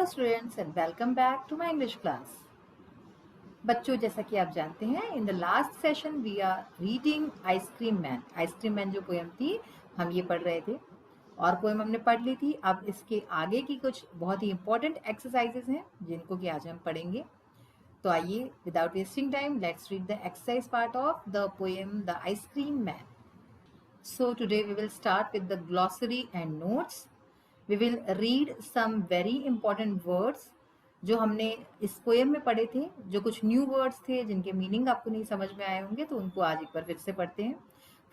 students and welcome back to my English class. बच्चों, जैसा कि आप जानते हैं, in the last session we are reading ice cream man. Ice cream man जो पोएम थी हम ये पढ़ रहे थे और पोएम हमने पढ़ ली थी. अब इसके आगे की कुछ बहुत ही इंपॉर्टेंट एक्सरसाइजेस हैं जिनको कि आज हम पढ़ेंगे. तो आइए, without wasting time, let's read the exercise part of the poem the ice cream man. So today we will start with the glossary and notes. We will read some very important words जो हमने इस poem में पढ़े थे. जो कुछ new words थे जिनके मीनिंग आपको नहीं समझ में आए होंगे, तो उनको आज एक बार फिर से पढ़ते हैं.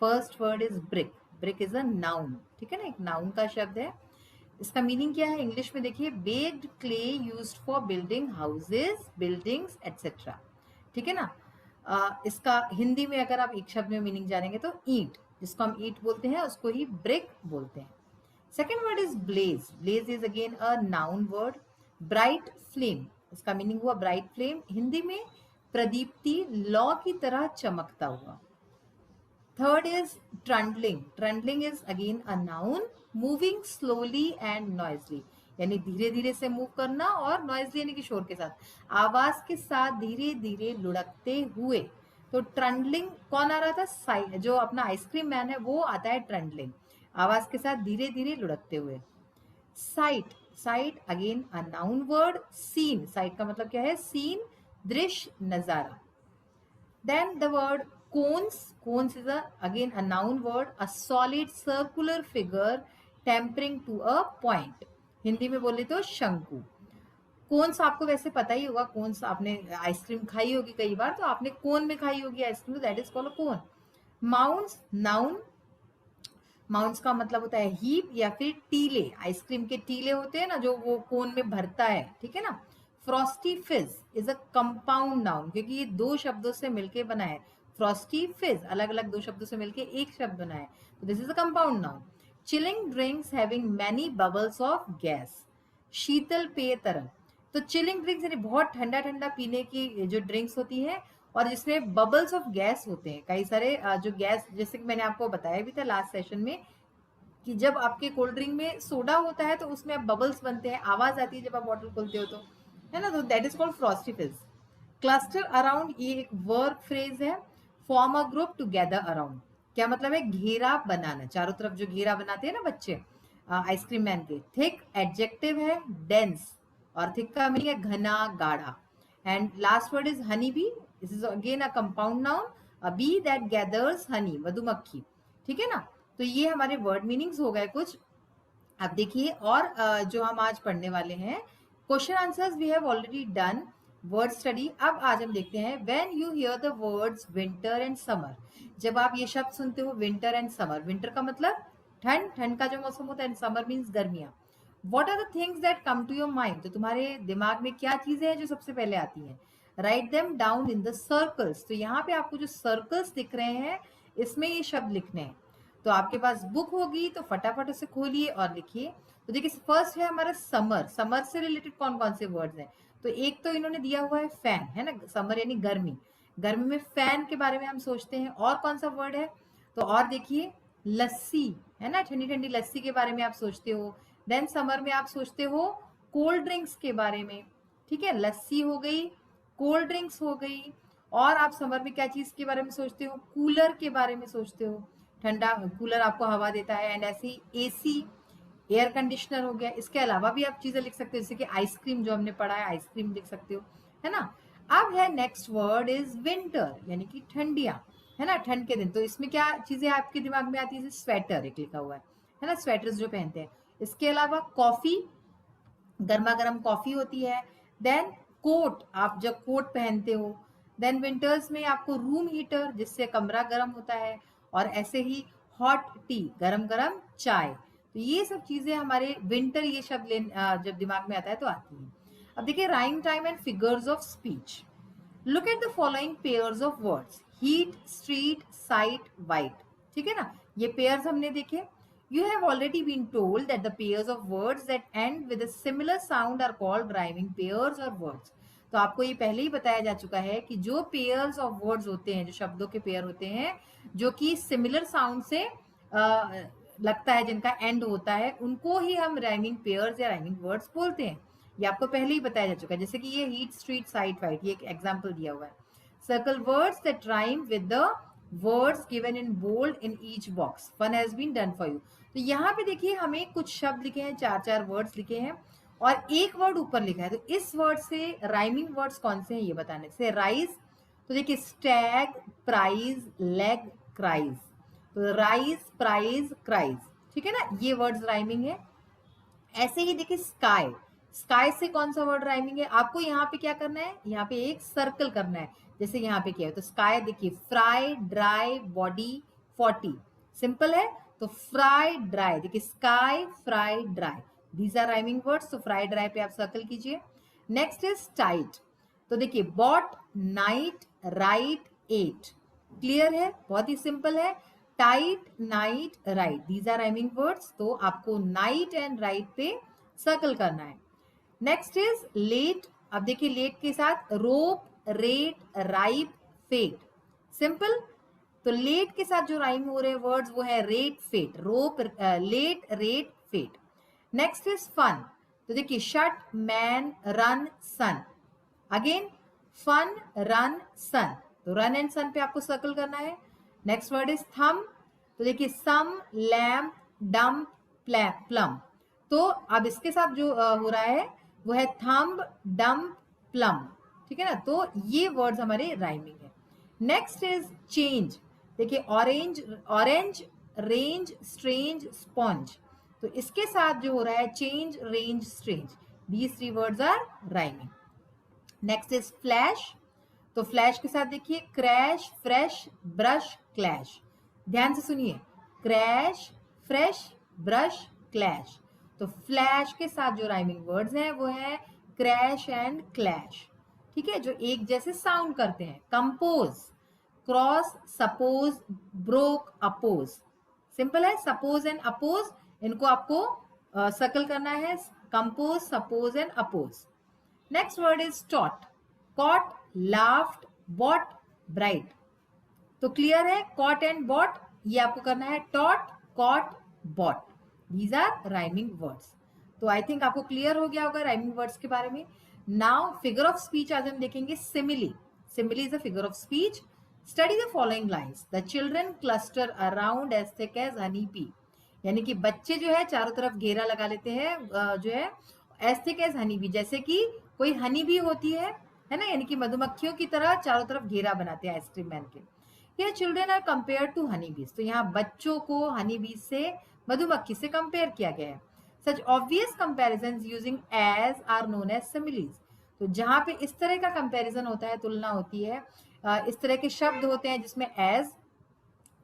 First word is brick. Brick is a noun. ठीक है ना, एक नाउन का शब्द है. इसका मीनिंग क्या है इंग्लिश में? देखिए, baked clay used for building houses, buildings etcetera. ठीक है ना. इसका हिंदी में अगर आप एक शब्द में मीनिंग जानेंगे तो ईंट, जिसको हम ईंट बोलते हैं उसको ही ब्रिक बोलते हैं. Second word is blaze. Blaze is again a noun word. Bright flame, इसका मीनिंग हुआ ब्राइट फ्लेम. हिंदी में प्रदीप्ति, लौ की तरह चमकता हुआ. Third is trundling. Trundling is again a noun. Moving slowly and noisily, यानी धीरे धीरे से मूव करना और नॉइजली यानी कि शोर के साथ, आवाज के साथ धीरे धीरे लुढ़कते हुए. तो ट्रंडलिंग कौन आ रहा था? जो अपना आइसक्रीम मैन है वो आता है ट्रंडलिंग, आवाज के साथ धीरे धीरे लुढ़कते हुए. Sight. Sight again a noun word. Scene, sight का मतलब क्या है? सीन, दृश्य, नजारा. Then the word cones. Cones is again a noun word. A solid circular figure tempering to a point. Hindi में बोले तो शंकु. कोन्स आपको वैसे पता ही होगा. कोन्स आपने आइसक्रीम खाई होगी कई बार, तो आपने कोन में खाई होगी ice cream, that is called a cone. Mounts, noun. Mounts का मतलब होता है हीप या फिर टीले. आइसक्रीम के टीले होते हैं ना, जो वो कोन में भरता है. ठीक है ना. फ्रॉस्टी फिज इज अ कंपाउंड नाउन, क्योंकि ये दो शब्दों से मिलके बना है. फ्रॉस्टी फिज अलग अलग दो शब्दों से मिलके एक शब्द बना है, तो this is a compound noun. Chilling drinks having many bubbles of gas. शीतल पेय तरल. तो चिलिंग ड्रिंक्स यानी बहुत ठंडा ठंडा पीने की जो ड्रिंक्स होती है और जिसमें बबल्स ऑफ गैस होते हैं, कई सारे जो गैस, जैसे कि मैंने आपको बताया भी था लास्ट सेशन में कि जब आपके कोल्ड ड्रिंक में सोडा होता है तो उसमें अब बबल्स बनते हैं, आवाज आती है जब आप बॉटल खोलते हो, तो है ना. तो दैट इज कॉल्ड फ्रॉस्टी फिज. क्लस्टर अराउंड, ये एक वर्ब फ्रेज है. Form a group together around. क्या मतलब है? घेरा बनाना, चारों तरफ जो घेरा बनाते हैं ना बच्चे आइसक्रीम मैन के. थिक एडजेक्टिव है. डेंस, और थिक का मीनिंग है घना, गाढ़ा. And last word is honey bee. This is again a compound noun. A bee that gathers honey, मधुमक्खी. ठीक है ना. तो ये हमारे वर्ड मीनिंग्स हो गए कुछ. अब देखिए, और जो हम आज पढ़ने वाले हैं, question answers we have already done. Word study. अब आज हम देखते हैं when you hear the words winter and summer. जब आप ये शब्द सुनते हो विंटर एंड समर, विंटर का मतलब ठंड, ठंड का जो मौसम होता है, समर मीन्स गर्मियां. What are the things that come to your mind. तो तुम्हारे दिमाग में क्या चीजें हैं जो सबसे पहले आती हैं? Write them down in the circles. तो यहाँ पे आपको जो सर्कल्स दिख रहे हैं, इसमें ये शब्द लिखने हैं. तो आपके पास बुक होगी तो फटाफट उसे खोलिए और लिखिए. तो देखिए, फर्स्ट है हमारा समर. समर से रिलेटेड कौन कौन से वर्ड्स हैं? तो एक तो इन्होंने दिया हुआ है फैन, है ना. समर यानी गर्मी. गर्मी में फैन के बारे में हम सोचते हैं. और कौन सा वर्ड है? तो और देखिए, लस्सी, है ना. ठंडी ठंडी लस्सी के बारे में आप सोचते हो. देन समर में आप सोचते हो कोल्ड ड्रिंक्स के बारे में. ठीक है, लस्सी हो गई, कोल्ड ड्रिंक्स हो गई. और आप समर में क्या चीज के बारे में सोचते हो? कूलर के बारे में सोचते हो. ठंडा कूलर आपको हवा देता है. एंड ऐसे ही एसी, एयर कंडीशनर हो गया. इसके अलावा भी आप चीजें लिख सकते हो, जैसे कि आइसक्रीम, जो हमने पढ़ा है आइसक्रीम लिख सकते हो, है ना. अब है नेक्स्ट वर्ड इज विंटर, यानी कि ठंडियां, है ना, ठंड के दिन. तो इसमें क्या चीजें आपके दिमाग में आती है? स्वेटर एक लिखा हुआ है ना, स्वेटर्स जो पहनते हैं. इसके अलावा कॉफी, गर्मा गर्म कॉफी होती है. देन कोट, आप जब कोट पहनते हो. देन विंटर्स में आपको रूम हीटर, जिससे कमरा गर्म होता है. और ऐसे ही हॉट टी, गरम गरम चाय. तो ये सब चीजें हमारे विंटर, ये शब्द जब दिमाग में आता है तो आती है. अब देखिए, rhyme time and figures of speech. Look at the following pairs of words. Heat, street, site, white. ठीक है ना. ये पेयर्स हमने देखे. You have already been told that the pairs of words that end with a similar sound are called rhyming pairs or words. तो आपको ये पहले ही बताया जा चुका है कि जो पेयर्स ऑफ वर्ड्स होते हैं, जो शब्दों के पेयर होते हैं जो कि सिमिलर साउंड से लगता है, जिनका एंड होता है, उनको ही हम राइमिंग पेयर्स या राइमिंग वर्ड्स बोलते हैं. ये आपको पहले ही बताया जा चुका है, जैसे कि ये हीट, स्ट्रीट, साइट, वाइट, ये एक एग्जाम्पल दिया हुआ है. Circle words that rhyme with the words given in bold in each box. Fun has been done for you. तो यहाँ पे देखिए हमें कुछ शब्द लिखे हैं, 4 वर्ड्स लिखे हैं और एक वर्ड ऊपर लिखा है. तो इस वर्ड से राइमिंग वर्ड्स कौन से हैं ये बताने से. राइज, तो देखिए स्टैग, प्राइज, लेग, क्राइज. तो राइज, प्राइज, क्राइज, ठीक है ना, ये वर्ड्स राइमिंग है. ऐसे ही देखिए स्काई, स्काई से कौन सा वर्ड राइमिंग है. आपको यहाँ पे क्या करना है, यहाँ पे एक सर्कल करना है, जैसे यहाँ पे किया है. तो स्काई देखिए, फ्राई, ड्राई, बॉडी, 40, सिंपल है. तो फ्राई, ड्राई, देखिए sky, fry, dry, these are rhyming words. तो फ्राई, ड्राई पे आप सर्कल कीजिए. Next is tight. तो देखिए बॉट, नाइट, राइट, 8, क्लियर है, बहुत ही सिंपल है. Tight, night, right, these are rhyming words. तो आपको नाइट एंड राइट पे सर्कल करना है. Next is late. अब देखिए लेट के साथ rope, rate, ripe, fate, simple. तो लेट के साथ जो राइम हो रहे हैं वर्ड्स वो है rate, fate, rope, late, rate, fate. Next is fun. तो देखिए shut, man, run, sun. Again fun, run, sun. तो रन एंड सन पे आपको सर्कल करना है. नेक्स्ट वर्ड इज थम. तो देखिए सम, लैम्प, डम्प, प्लम. तो अब इसके साथ जो हो रहा है वो है थम्ब, डम्प, प्लम, ठीक है ना. तो ये वर्ड्स हमारे राइमिंग है. Next is change. देखिए orange, orange, range, strange, sponge. तो इसके साथ जो हो रहा है change, range, strange, these 3 words are rhyming. Next is flash. तो फ्लैश के साथ देखिए क्रैश, फ्रेश, ब्रश, क्लैश. ध्यान से सुनिए, क्रैश, फ्रेश, ब्रश, क्लैश. तो फ्लैश के साथ जो राइमिंग वर्ड्स हैं वो है क्रैश एंड क्लैश, ठीक है, जो एक जैसे साउंड करते हैं. Compose, cross, suppose, broke, oppose, simple है. सपोज एंड अपोज, इनको आपको सर्कल करना है. Compose, suppose and oppose. Next word is taught. Caught, laughed, bought, bright. तो क्लियर है, कॉट एंड बॉट ये आपको करना है. Taught, caught, bought, these are rhyming words. तो आई थिंक आपको क्लियर हो गया होगा राइमिंग वर्ड्स के बारे में. नाउ फिगर ऑफ स्पीच आज हम देखेंगे. Simile. Simile is a figure of speech. Study the following lines. The children cluster around as thick as honey bee. यानी कि बच्चे जो है चारों तरफ घेरा लगा लेते हैं जो है as thick as honey bee, जैसे कि कोई हनी बी होती है ना, यानी कि मधुमक्खियों की तरह चारों तरफ घेरा बनाते हैं आइसक्रीम मैन के. ये children are compare to honey bees. तो यहाँ बच्चों को हनी बीज से, मधुमक्खी से कंपेयर किया गया है. Such obvious comparisons using as are known as similes. तो जहाँ पे इस तरह का कंपैरिजन होता है, तुलना होती है, इस तरह के शब्द होते हैं जिसमें एज,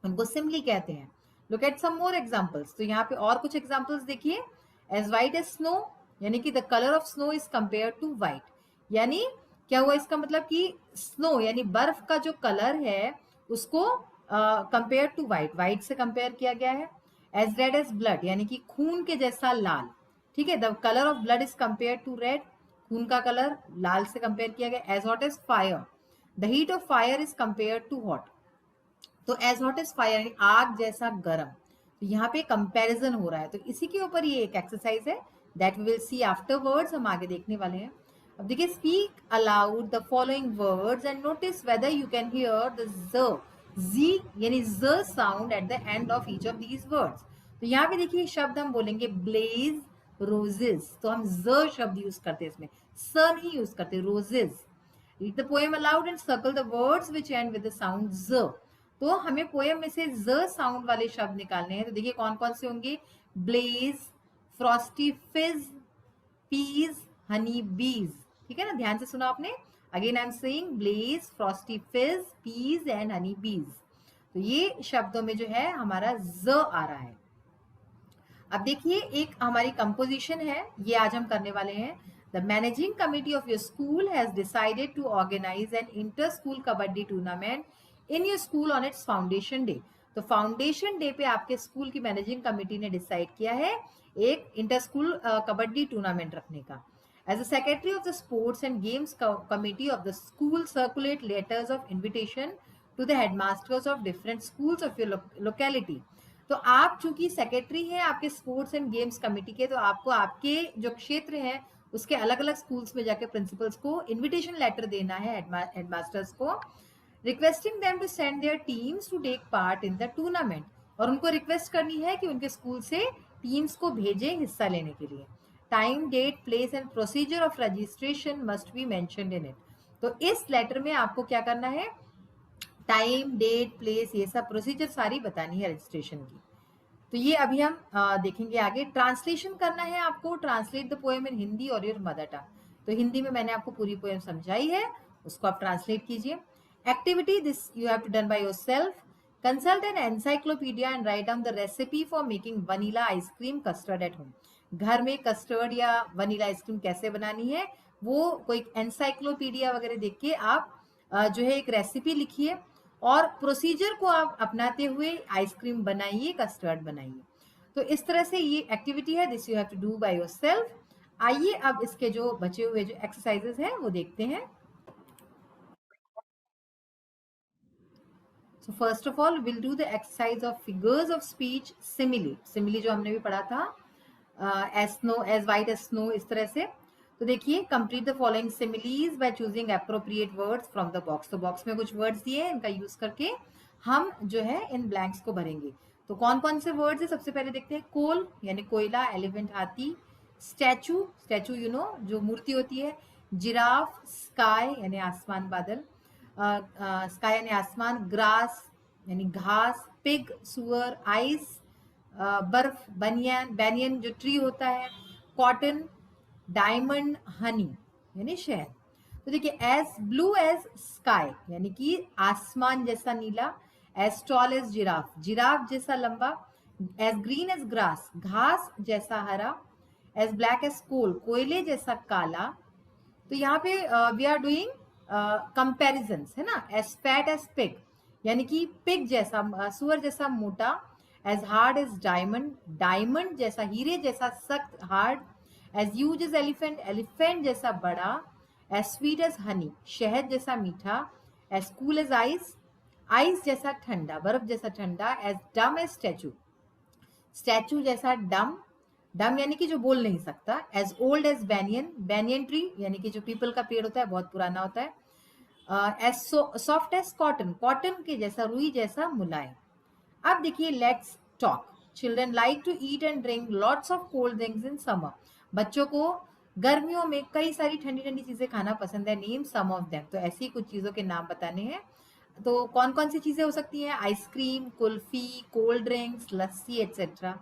उनको सिमिली कहते हैं. Look at some more examples. तो यहाँ पे और कुछ एग्जांपल्स देखिए. एज वाइट एज स्नो, यानी कि the colour of snow is compare to white. यानी क्या हुआ, इसका मतलब कि स्नो यानी बर्फ का जो कलर है उसको कंपेयर टू वाइट, वाइट से कंपेयर किया गया है. एज रेड एज ब्लड, यानी कि खून के जैसा लाल, ठीक है. The colour of blood is compare to red, खून का कलर लाल से कंपेयर किया गया. As hot as fire, the heat of fire is compare to hot. तो एज हॉट एज फायर यानी आग जैसा गर्म. तो यहाँ पे कंपैरिजन हो रहा है. तो इसी के ऊपर ये एक एक्सरसाइज है that we will see afterwards, हम आगे देखने वाले हैं. अब देखिए, speak aloud the following words and notice whether you can hear the G यानी ज sound at the end of each of these words. तो यहाँ पे देखिए शब्द हम बोलेंगे ब्लेज, रोजेस. तो हम ज शब्द यूज करते हैं इसमें, स नहीं यूज करते. Roses. Read the poem allowed and circle the words which and with the sound ज. तो हमें पोएम में से ज साउंड वाले शब्द निकालने हैं. तो देखिए कौन कौन से होंगे. Blaze, frosty fizz, peas, honey bees. ठीक है ना, ध्यान से सुना आपने. Again I am saying blaze, frosty fizz, peas and honey bees. तो ये शब्दों में जो है हमारा ज आ रहा है. अब देखिए एक हमारी कंपोजिशन है, ये आज हम करने वाले हैं. The managing committee of your school has decided to organise an inter school kabaddi tournament in your school on its foundation day. तो फाउंडेशन डे पे आपके स्कूल की मैनेजिंग कमेटी ने डिसाइड किया है एक इंटर स्कूल कबड्डी टूर्नामेंट रखने का. As a secretary of the Sports and Games Committee of the school, circulate letters of invitation to the headmasters of different schools of your locality. तो आप चूंकि secretary हैं आपके स्पोर्ट्स एंड गेम्स कमेटी के, तो आपको आपके जो क्षेत्र है उसके अलग अलग स्कूल्स में जाके प्रिंसिपल्स को इनविटेशन लेटर देना है, हेडमास्टर्स को, requesting them to send their teams to take part in the tournament, और उनको रिक्वेस्ट करनी है कि उनके स्कूल से टीम्स को भेजें हिस्सा लेने के लिए। Time, date, place and procedure of registration must be mentioned in it. तो इस लेटर में आपको क्या करना है, टाइम, डेट, प्लेस, ये सब प्रोसीजर सारी बतानी है रजिस्ट्रेशन की। तो ये अभी हम देखेंगे आगे। ट्रांसलेशन करना है आपको, translate the poem in Hindi और योर मदर टंग। तो हिंदी में मैंने आपको पूरी पोएम समझाई है, उसको आप ट्रांसलेट कीजिए। Activity, this you have to done by yourself. Consult an encyclopedia and write down the recipe for making vanilla ice cream custard at home. घर में कस्टर्ड या वनीला आइसक्रीम कैसे बनानी है, वो कोई एनसाइक्लोपीडिया वगैरह देख के आप जो है एक रेसिपी लिखिए और प्रोसीजर को आप अपनाते हुए आइसक्रीम बनाइए, कस्टर्ड बनाइए। तो इस तरह से ये एक्टिविटी है, this you have to do by yourself. आइए अब इसके जो बचे हुए जो एक्सरसाइजेस हैं वो देखते हैं। So first of all will do the exercise of figures of speech, simile. Simile जो हमने भी पढ़ा था, as snow, as white as snow, इस तरह से। तो देखिए, complete the following similes by choosing appropriate words from the box. तो बॉक्स में कुछ वर्ड्स दिए हैं, इनका यूज करके हम जो है इन ब्लैंक्स को भरेंगे। तो कौन कौन से वर्ड्स है, सबसे पहले देखते हैं। कोल यानी कोयला, एलिफेंट हाथी। स्टैचू, स्टैचू यू नो जो मूर्ति होती है। जिराफ, स्काई यानी आसमान बादल, स्काई यानी आसमान। ग्रास यानी घास। पिग सुअर। आइस बर्फ। बनियान, बैनियन जो ट्री होता है। कॉटन। डायमंड हनी यानी शहद। तो देखिए, एज ब्लू एज स्काई यानी कि आसमान जैसा नीला। As tall as giraffe, giraffe जैसा लंबा। एज ग्रीन एज ग्रास, घास जैसा हरा। एज ब्लैक एज कोल, कोयले जैसा काला। तो यहाँ पे वी आर डूइंग कंपेरिजन है ना। एज फैट एज पिग यानी कि पिग जैसा, सुअर जैसा मोटा। As hard as diamond, diamond जैसा, हीरे जैसा सख्त hard. As huge as elephant, elephant जैसा बड़ा। एज स्वीट एज हनी, शहद जैसा मीठा। As cool as ice, ice जैसा ठंडा, बर्फ जैसा ठंडा। एज डम एज स्टैचू, स्टैचू जैसा डम, डम यानी कि जो बोल नहीं सकता। As old as banyan, banyan tree यानी कि जो पीपल का पेड़ होता है, बहुत पुराना होता है। As soft as cotton, cotton के जैसा, रुई जैसा मुलायम। अब देखिए, let's talk. Children like to eat and drink lots of cold drinks in summer. बच्चों को गर्मियों में कई सारी ठंडी ठंडी चीजें खाना पसंद है। नेम सम ऑफ देम, तो ऐसी कुछ चीजों के नाम बताने हैं। तो कौन कौन सी चीजें हो सकती हैं? Ice cream, kulfi, cold drinks, lassi etcetera.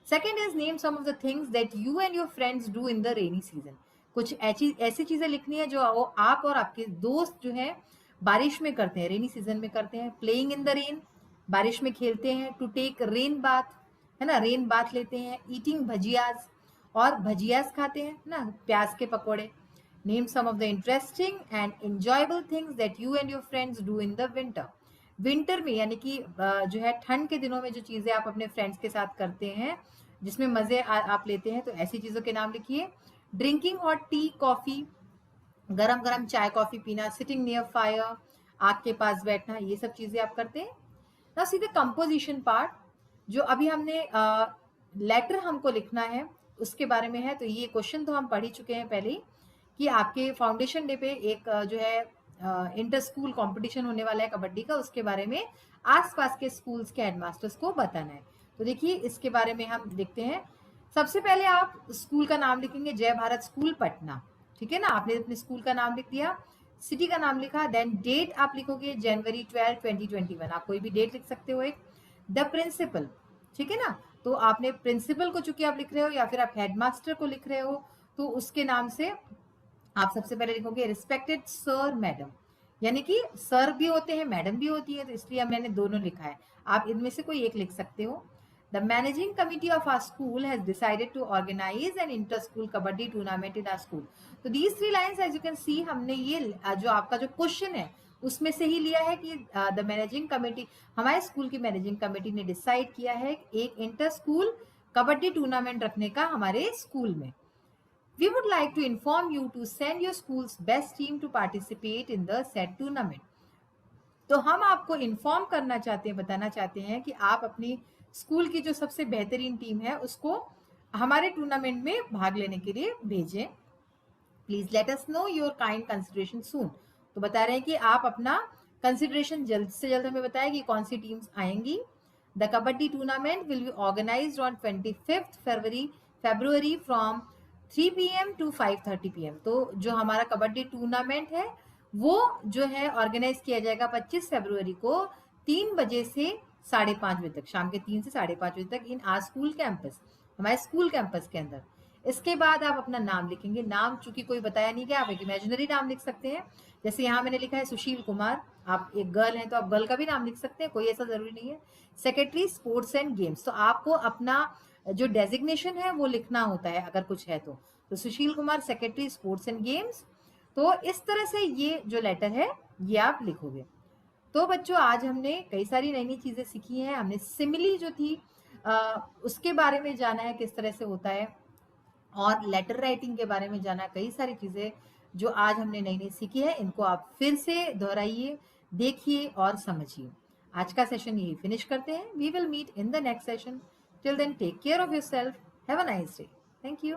Second is name some of the things that you and your friends do in the rainy season. कुछ ऐसी चीजें लिखनी है जो आप और आपके दोस्त जो है बारिश में करते हैं, रेनी सीजन में करते हैं। प्लेइंग इन द रेन, बारिश में खेलते हैं। टू टेक रेन बाथ है ना, रेन बाथ लेते हैं। ईटिंग भजियाज, और भजियाज खाते हैं ना, प्याज के पकौड़े। Name some of the interesting and enjoyable things that you and your friends do in the winter. Winter में यानी कि जो है ठंड के दिनों में जो चीजें आप अपने फ्रेंड्स के साथ करते हैं, जिसमें मजे आप लेते हैं, तो ऐसी चीजों के नाम लिखिए। ड्रिंकिंग हॉट टी, कॉफी, गरम गरम चाय कॉफी पीना। सिटिंग नियर फायर, आग के पास बैठना, ये सब चीजें आप करते हैं ना। सीधे कंपोजिशन पार्ट, जो अभी हमने लेटर हमको लिखना है उसके बारे में है। तो ये क्वेश्चन तो हम पढ़ ही चुके हैं पहले ही, कि आपके फाउंडेशन डे पे एक जो है इंटर स्कूल कंपटीशन होने वाला है कबड्डी का, उसके बारे में आसपास के स्कूल्स के हेडमास्टर्स को बताना है। तो देखिए, इसके बारे में हम देखते हैं। सबसे पहले आप स्कूल का नाम लिखेंगे, जय भारत स्कूल पटना, ठीक है ना। आपने अपने स्कूल का नाम लिख दिया, सिटी का नाम लिखा, देन डेट आप लिखोगे जनवरी 12, 2021। आप कोई भी डेट लिख सकते हो एक। द प्रिंसिपल, ठीक है ना। तो आपने प्रिंसिपल को चूंकि आप लिख रहे हो या फिर आप हेडमास्टर को लिख रहे हो, तो उसके नाम से आप सबसे पहले लिखोगे रिस्पेक्टेड सर मैडम, यानी कि सर भी होते हैं, मैडम भी होती है, तो इसलिए मैंने दोनों लिखा है। आप इनमें से कोई एक लिख सकते हो। The managing committee of our school has decided to organise an inter school kabaddi tournament in our school. तो these 3 lines as you can see, हमने ये जो आपका जो क्वेश्चन है उसमें से ही लिया है कि द मैनेजिंग कमेटी, हमारे स्कूल की मैनेजिंग कमेटी ने डिसाइड किया है एक इंटर स्कूल कबड्डी टूर्नामेंट रखने का हमारे स्कूल में। We would like to inform you to send your school's best team to participate in the said tournament. तो हम आपको इन्फॉर्म करना चाहते हैं, बताना चाहते हैं कि आप अपनी स्कूल की जो सबसे बेहतरीन टीम है उसको हमारे टूर्नामेंट में भाग लेने के लिए भेजें। Please let us know your kind consideration soon. तो बता रहे हैं कि आप अपना कंसिडरेशन जल्द से जल्द हमें बताएं कि कौन सी टीम्स आएंगी। The kabaddi tournament will be organised on 25th February from 3 PM to 5:30 PM। तो जो हमारा कबड्डी टूर्नामेंट है वो जो है ऑर्गेनाइज किया जाएगा 25 फरवरी को 3 बजे से 5:30 बजे तक, शाम के 3 से 5:30 बजे तक इन आर स्कूल कैंपस, हमारे स्कूल कैंपस के अंदर। इसके बाद आप अपना नाम लिखेंगे। नाम चूंकि कोई बताया नहीं गया, आप एक इमेजिनरी नाम लिख सकते हैं। जैसे यहाँ मैंने लिखा है सुशील कुमार, आप एक गर्ल हैं तो आप गर्ल का भी नाम लिख सकते हैं, कोई ऐसा जरूरी नहीं है। सेक्रेटरी स्पोर्ट्स एंड गेम्स, तो आपको अपना जो डेजिग्नेशन है वो लिखना होता है अगर कुछ है तो Sushil Kumar secretary sports and games. तो इस तरह से ये जो लेटर है ये आप लिखोगे। तो बच्चों आज हमने कई सारी नई नई चीजें सीखी हैं। हमने सिमिली जो थी उसके बारे में जाना है किस तरह से होता है, और लेटर राइटिंग के बारे में जाना। कई सारी चीजें जो आज हमने नई नई सीखी है इनको आप फिर से दोहराइए, देखिए और समझिए। आज का सेशन यही फिनिश करते हैं। We will meet in the next session. Till then take care of yourself, have a nice day. Thank you.